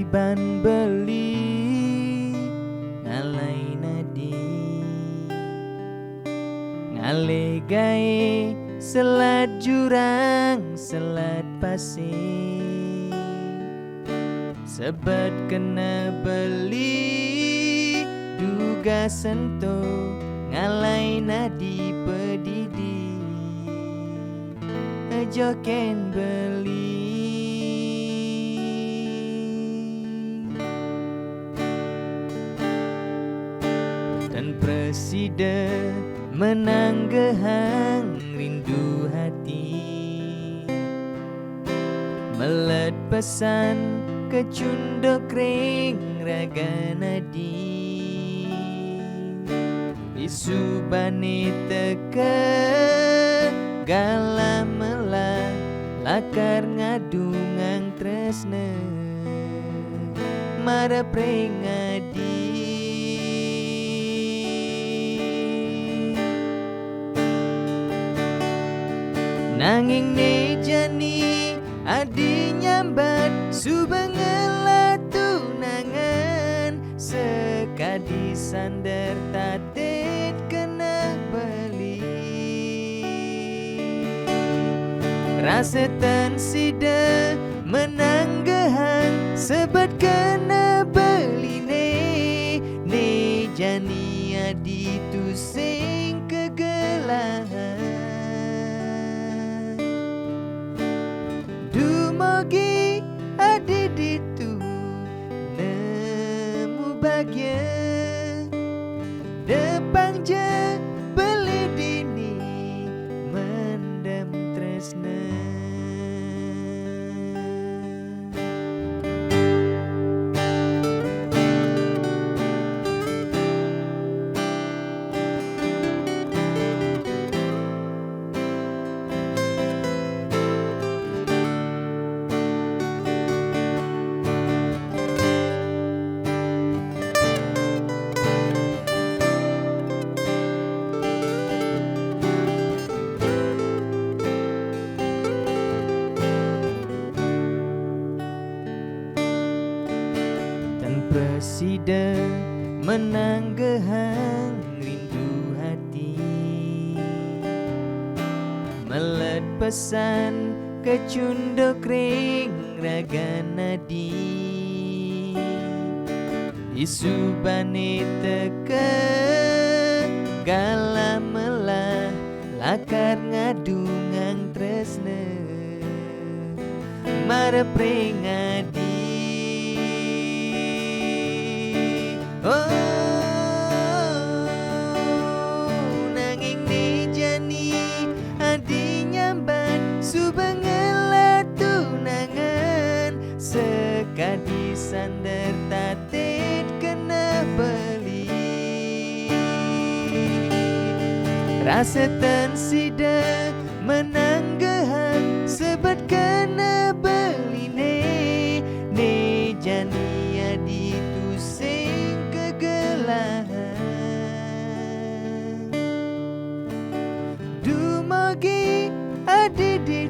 ban beli ngalai nadi ngale gae selat jurang selat pasir sebat kena beli duga sentuh ngalai nadi pedidi joken beli dan presiden menang gehang rindu hati melet pesan kecundok ring raga nadi isu bani teke gala melah lakar ngadungang tresne mara pringadi nanging ne jani adi nyambat subengela tunangan sekadi sandar tatit kena beli rasetan sida menang gehang sebat kena beli ne jani adi tu sing kegelahan dumogi adi ditu nemu bahagia depang je beli dini mendem tresna presiden menang gehang rindu hati melet pesan kecundok ring raga nadi isu bani teke gala melah lakar ngadungang tresne mara pringadi nanging ni jani adi nyambat subengela tunangan sekadi sandar tatit kena beli rasetan sida menang gehang sebat kena beli ne jani adi tu sing kegelahan dumogi adi di